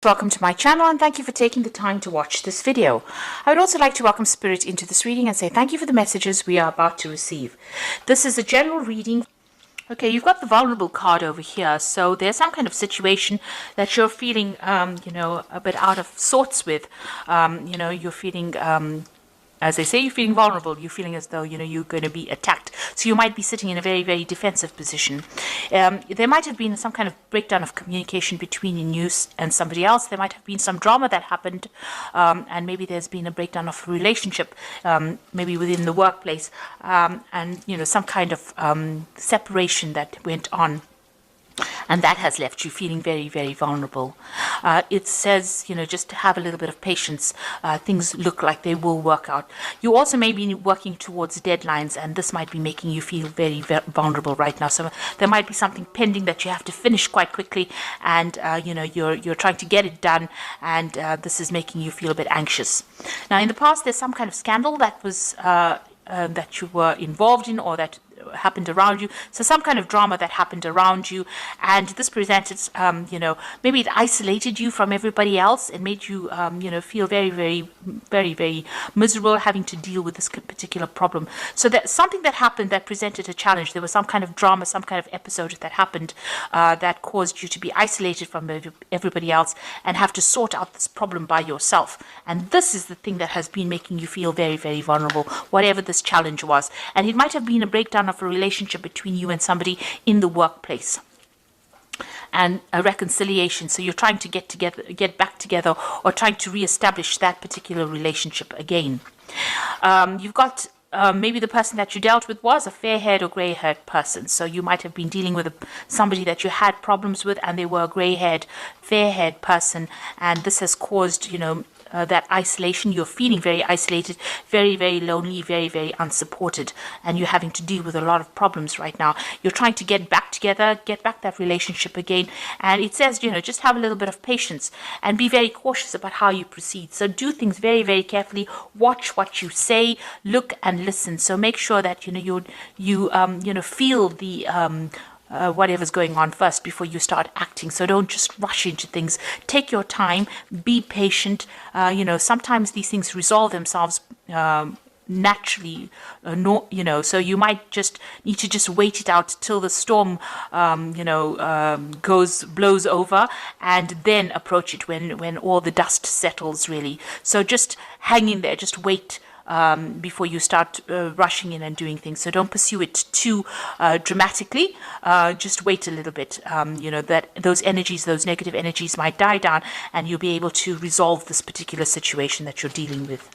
Welcome to my channel and thank you for taking the time to watch this video. I would also like to welcome Spirit into this reading and say thank you for the messages we are about to receive. This is a general reading. Okay, you've got the vulnerable card over here. So there's some kind of situation that you're feeling, a bit out of sorts with. You're feeling, as they say, you're feeling vulnerable. You're feeling as though, you're going to be attacked. So you might be sitting in a very, very defensive position. There might have been some kind of breakdown of communication between you and somebody else. There might have been some drama that happened. And maybe there's been a breakdown of a relationship, maybe within the workplace. And some kind of separation that went on. And that has left you feeling very, very vulnerable. It says, just to have a little bit of patience. Things look like they will work out. You also may be working towards deadlines, and this might be making you feel very, very vulnerable right now. So there might be something pending that you have to finish quite quickly, and you're trying to get it done, and this is making you feel a bit anxious. Now, in the past, there's some kind of scandal that was that you were involved in, or that happened around you. So some kind of drama that happened around you, and this presented, maybe it isolated you from everybody else and made you, feel very, very, very, very miserable having to deal with this particular problem. So that something that happened that presented a challenge. There was some kind of drama, some kind of episode that happened that caused you to be isolated from everybody else and have to sort out this problem by yourself. And this is the thing that has been making you feel very, very vulnerable, whatever this challenge was. And it might have been a breakdown of a relationship between you and somebody in the workplace, and a reconciliation. So you're trying to get back together, or trying to reestablish that particular relationship again. You've got maybe the person that you dealt with was a fair-haired or grey-haired person. So you might have been dealing with somebody that you had problems with, and they were a grey-haired, fair-haired person, and this has caused, that isolation. You're feeling very isolated, very, very lonely, very, very unsupported, and you're having to deal with a lot of problems right now. You're trying to get back together, get back that relationship again, and it says, just have a little bit of patience and be very cautious about how you proceed. So do things very, very carefully. Watch what you say, look and listen. So make sure that you feel the whatever's going on first before you start acting. So don't just rush into things. Take your time, be patient. Sometimes these things resolve themselves naturally, so you might just need to just wait it out till the storm blows over, and then approach it when all the dust settles, really. So just hang in there, just wait before you start rushing in and doing things. So don't pursue it too dramatically. Just wait a little bit. That those energies, those negative energies, might die down, and you'll be able to resolve this particular situation that you're dealing with.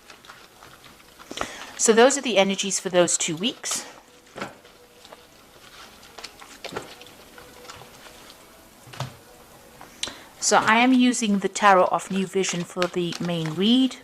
So those are the energies for those 2 weeks. So I am using the Tarot of New Vision for the main read.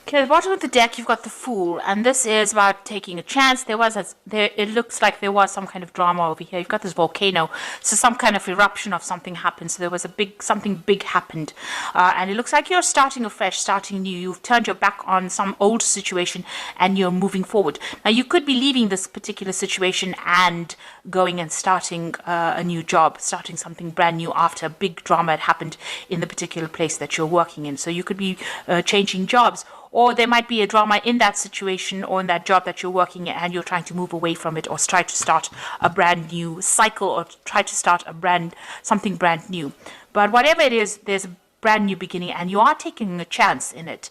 Okay, at the bottom of the deck, you've got the Fool, and this is about taking a chance. It looks like there was some kind of drama over here. You've got this volcano, so some kind of eruption of something happened. So there was something big happened, and it looks like you're starting afresh, starting new. You've turned your back on some old situation, and you're moving forward. Now, you could be leaving this particular situation and going and starting a new job, starting something brand new after a big drama had happened in the particular place that you're working in. So you could be changing jobs, or there might be a drama in that situation or in that job that you're working in, and you're trying to move away from it, or try to start a brand new cycle, or try to start something brand new. But whatever it is, there's a brand new beginning, and you are taking a chance in it.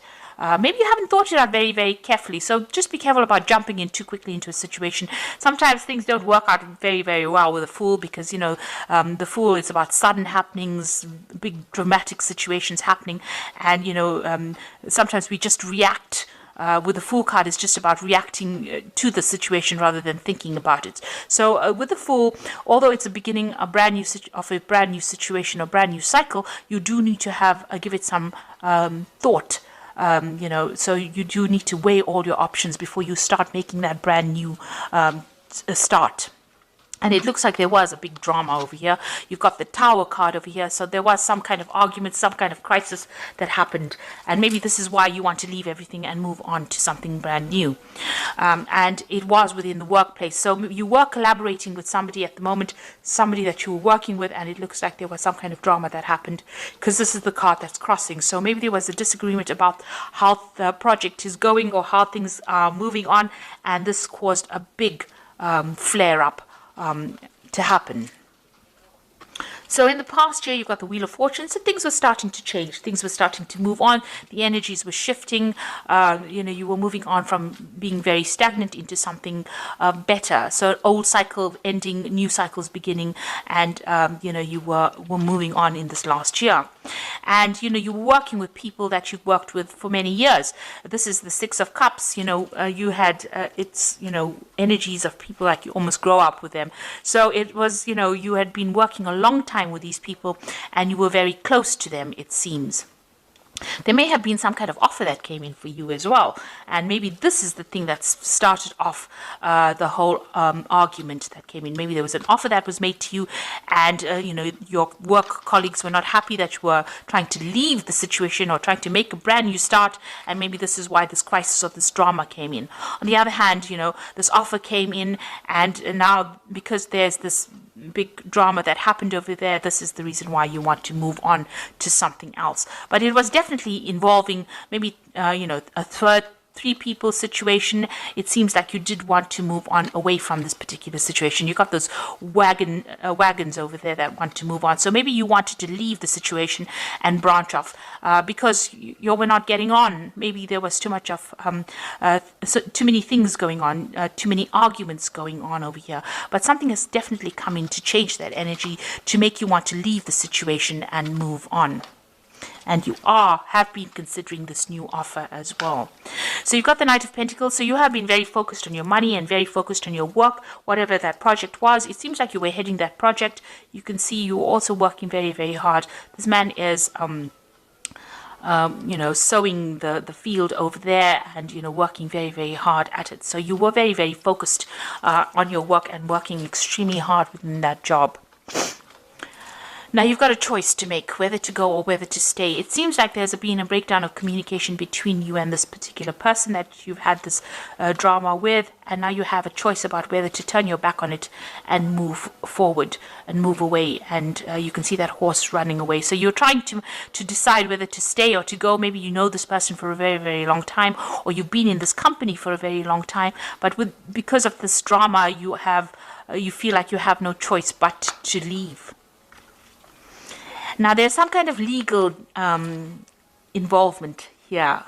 Maybe you haven't thought it out very, very carefully. So just be careful about jumping in too quickly into a situation. Sometimes things don't work out very, very well with a Fool, because, the Fool is about sudden happenings, big dramatic situations happening. And, sometimes we just react with the Fool card is just about reacting to the situation rather than thinking about it. So with the Fool, although it's a beginning a brand new situation or brand new cycle, you do need to have give it some thought. So you do need to weigh all your options before you start making that brand new start. And it looks like there was a big drama over here. You've got the Tower card over here. So there was some kind of argument, some kind of crisis that happened. And maybe this is why you want to leave everything and move on to something brand new. And it was within the workplace. So you were collaborating with somebody at the moment, somebody that you were working with, and it looks like there was some kind of drama that happened because this is the card that's crossing. So maybe there was a disagreement about how the project is going or how things are moving on. And this caused a big flare-up to happen. So in the past year, you've got the Wheel of Fortune. So things were starting to change. Things were starting to move on. The energies were shifting. You were moving on from being very stagnant into something better. So old cycle ending, new cycles beginning, and you were moving on in this last year. And you were working with people that you've worked with for many years. This is the Six of Cups. You had energies of people like you almost grow up with them. So it was you had been working a long time with these people and you were very close to them, it seems. There may have been some kind of offer that came in for you as well, and maybe this is the thing that started off the whole argument that came in. Maybe there was an offer that was made to you, and your work colleagues were not happy that you were trying to leave the situation or trying to make a brand new start, and maybe this is why this crisis or this drama came in. On the other hand, this offer came in, and now because there's this big drama that happened over there, this is the reason why you want to move on to something else. But it was definitely involving maybe a three people situation. It seems like you did want to move on away from this particular situation. You got those wagons over there that want to move on. So maybe you wanted to leave the situation and branch off because you were not getting on. Maybe there was too much of too many things going on, too many arguments going on over here. But something has definitely come in to change that energy, to make you want to leave the situation and move on. And you have been considering this new offer as well. So you've got the Knight of Pentacles. So you have been very focused on your money and very focused on your work, whatever that project was. It seems like you were heading that project. You can see you were also working very, very hard. This man is sowing the field over there and, working very, very hard at it. So you were very, very focused on your work and working extremely hard within that job. Now you've got a choice to make, whether to go or whether to stay. It seems like there's been a breakdown of communication between you and this particular person that you've had this drama with, and now you have a choice about whether to turn your back on it and move forward and move away. And you can see that horse running away. So you're trying to decide whether to stay or to go. Maybe you know this person for a very, very long time, or you've been in this company for a very long time, but because of this drama, you feel like you have no choice but to leave. Now, there's some kind of legal involvement here.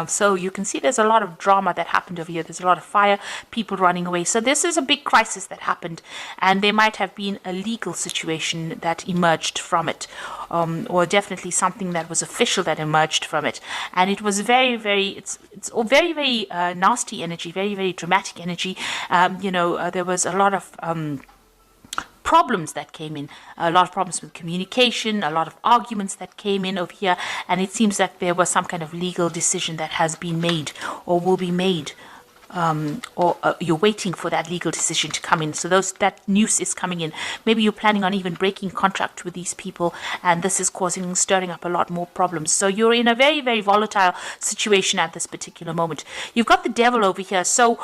So you can see there's a lot of drama that happened over here. There's a lot of fire, people running away. So this is a big crisis that happened. And there might have been a legal situation that emerged from it. Or definitely something that was official that emerged from it. And it was very, very nasty energy, very, very dramatic energy. There was a lot of problems that came in, a lot of problems with communication, a lot of arguments that came in over here, and it seems that there was some kind of legal decision that has been made or will be made, or you're waiting for that legal decision to come in. So that news is coming in. Maybe you're planning on even breaking contract with these people, and this is stirring up a lot more problems. So you're in a very, very volatile situation at this particular moment. You've got the Devil over here. So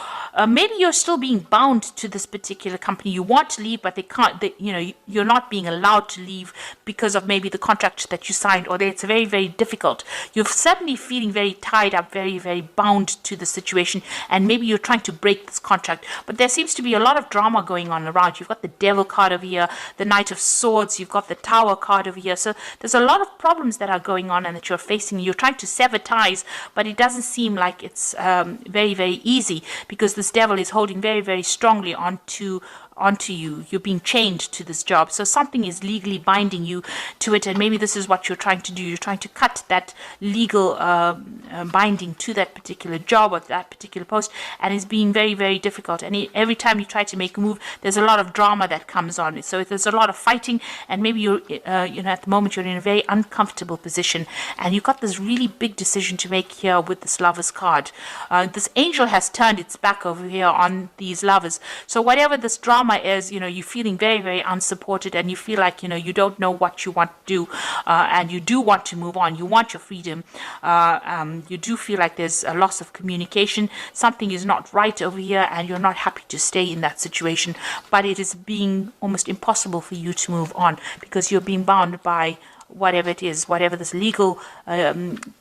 maybe you're still being bound to this particular company. You want to leave, but they can't. You're not being allowed to leave because of maybe the contract that you signed, or it's very, very difficult. You're certainly feeling very tied up, very, very bound to the situation, and maybe you're trying to break this contract, but there seems to be a lot of drama going on around. You've got the Devil card over here, the Knight of Swords, you've got the Tower card over here. So there's a lot of problems that are going on and that you're facing. You're trying to sever ties, but it doesn't seem like it's very, very easy, because this Devil is holding very, very strongly onto onto you. You're being chained to this job. So something is legally binding you to it. And maybe this is what you're trying to do. You're trying to cut that legal binding to that particular job or that particular post. And it's being very, very difficult. And every time you try to make a move, there's a lot of drama that comes on. So there's a lot of fighting. And maybe you're, at the moment, you're in a very uncomfortable position. And you've got this really big decision to make here with this Lover's card. This angel has turned its back over here on these lovers. So whatever this drama is, you're feeling very, very unsupported, and you feel like, you don't know what you want to do, and you do want to move on. You want your freedom. You do feel like there's a loss of communication. Something is not right over here, and you're not happy to stay in that situation. But it is being almost impossible for you to move on because you're being bound by whatever it is, whatever this legal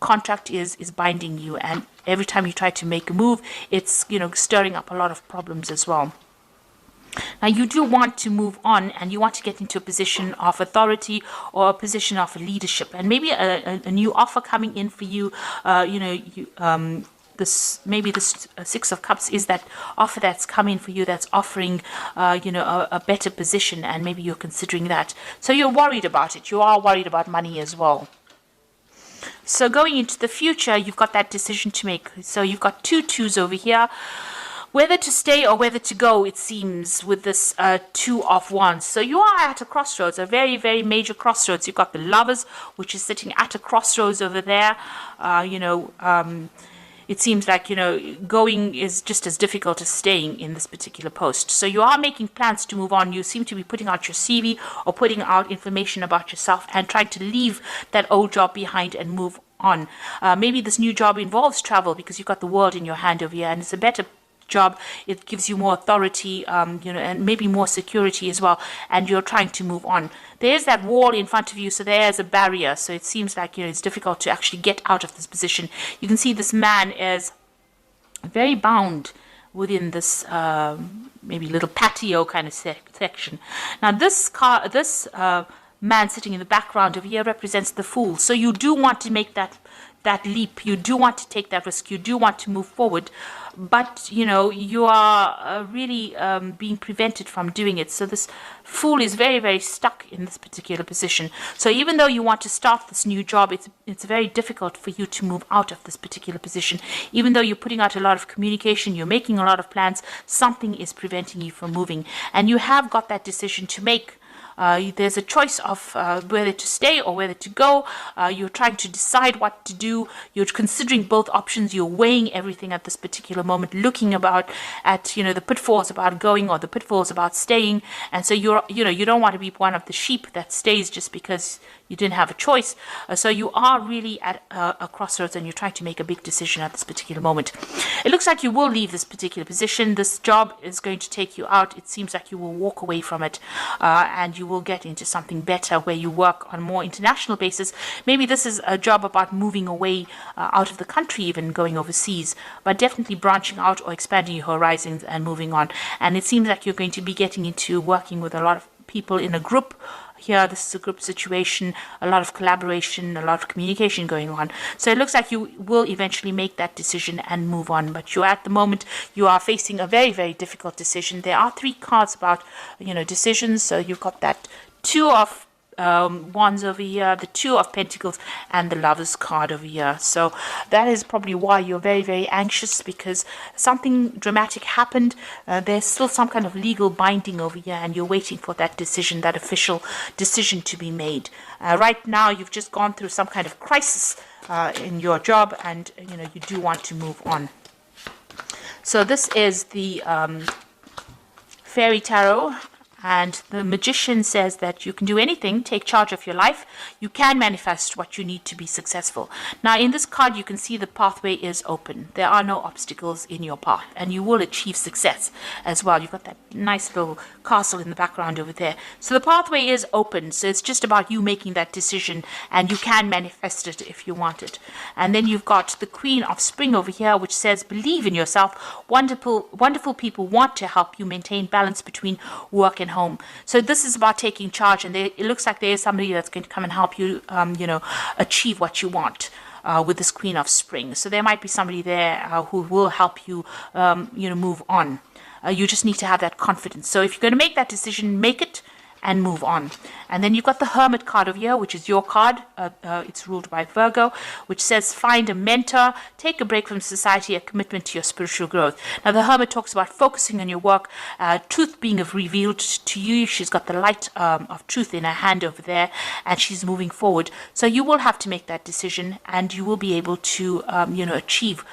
contract is binding you. And every time you try to make a move, it's, stirring up a lot of problems as well. Now, you do want to move on, and you want to get into a position of authority or a position of leadership, and maybe a new offer coming in for you. Maybe this Six of Cups is that offer that's coming for you, that's offering, a better position, and maybe you're considering that. So you're worried about it. You are worried about money as well. So going into the future, you've got that decision to make. So you've got 2 twos over here. Whether to stay or whether to go, it seems, with this 2 of Wands. So you are at a crossroads, a very, very major crossroads. You've got the Lovers, which is sitting at a crossroads over there. It seems like, going is just as difficult as staying in this particular post. So you are making plans to move on. You seem to be putting out your CV or putting out information about yourself and trying to leave that old job behind and move on. Maybe this new job involves travel because you've got the world in your hand over here, and it's a better job. It gives you more authority, and maybe more security as well, and you're trying to move on. There's that wall in front of you, so there's a barrier, so it seems like it's difficult to actually get out of this position. You can see this man is very bound within this maybe little patio kind of section. Now this man sitting in the background over here represents the Fool. So you do want to make that leap. You do want to take that risk. You do want to move forward, but you are really being prevented from doing it. So this Fool is very, very stuck in this particular position. So even though you want to start this new job, it's very difficult for you to move out of this particular position. Even though you're putting out a lot of communication, you're making a lot of plans, something is preventing you from moving, and you have got that decision to make. There's a choice of whether to stay or whether to go. You're trying to decide what to do. You're considering both options. You're weighing everything at this particular moment, looking at the pitfalls about going or the pitfalls about staying. And so you don't want to be one of the sheep that stays just because you didn't have a choice. So you are really at a crossroads, and you're trying to make a big decision at this particular moment. It looks like you will leave this particular position. This job is going to take you out. It seems like you will walk away from it, and you will get into something better where you work on a more international basis. Maybe this is a job about moving away out of the country, even going overseas, but definitely branching out or expanding your horizons and moving on. And it seems like you're going to be getting into working with a lot of people in a group. Here, this is a group situation, a lot of collaboration, a lot of communication going on. So it looks like you will eventually make that decision and move on. But at the moment, you are facing a very, very difficult decision. There are 3 cards about, decisions. So you've got that 2 of Wands over here, the 2 of Pentacles, and the Lover's card over here. So that is probably why you're very, very anxious, because something dramatic happened. There's still some kind of legal binding over here, and you're waiting for that decision, that official decision to be made. Right now, you've just gone through some kind of crisis in your job, and you do want to move on. So this is the Fairy Tarot. And the Magician says that you can do anything, take charge of your life. You can manifest what you need to be successful. Now, in this card, you can see the pathway is open. There are no obstacles in your path, and you will achieve success as well. You've got that nice little castle in the background over there. So the pathway is open. So it's just about you making that decision, and you can manifest it if you want it. And then you've got the Queen of Spring over here, which says, believe in yourself. Wonderful people want to help you maintain balance between work and home. So this is about taking charge, and it looks like there is somebody that's going to come and help you, achieve what you want with this Queen of Spring. So there might be somebody there who will help you, move on. You just need to have that confidence. So if you're going to make that decision, make it and move on. And then you've got the Hermit card over here, which is your card. It's ruled by Virgo, which says find a mentor, take a break from society, a commitment to your spiritual growth. Now the Hermit talks about focusing on your work, truth being revealed to you. She's got the light of truth in her hand over there, and she's moving forward. So you will have to make that decision, and you will be able to achieve,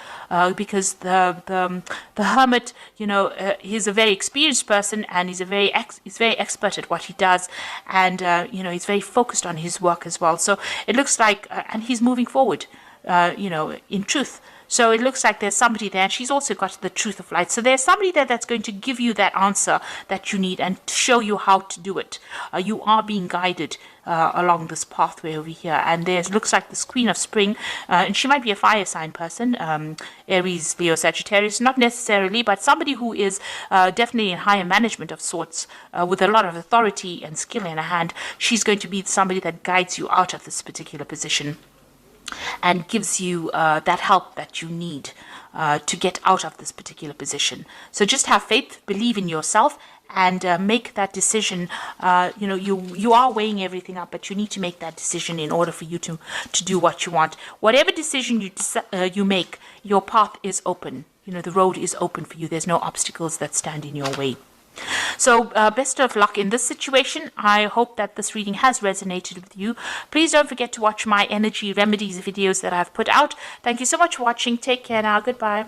because the Hermit, he's a very experienced person, and he's very expert at what he does, and he's very focused on his work as well. So it looks like, and he's moving forward, in truth. So it looks like there's somebody there, and she's also got the truth of light. So there's somebody there that's going to give you that answer that you need and show you how to do it. You are being guided along this pathway over here. And there looks like this Queen of Spring, and she might be a fire sign person, Aries, Leo, Sagittarius, not necessarily, but somebody who is definitely in higher management of sorts, with a lot of authority and skill in her hand. She's going to be somebody that guides you out of this particular position and gives you that help that you need to get out of this particular position. So just have faith, believe in yourself, and make that decision. You are weighing everything up, but you need to make that decision in order for you to do what you want. Whatever decision you make, your path is open. The road is open for you. There's no obstacles that stand in your way. So best of luck in this situation. I hope that this reading has resonated with you. Please don't forget to watch my energy remedies videos that I've put out. Thank you so much for watching. Take care now. Goodbye.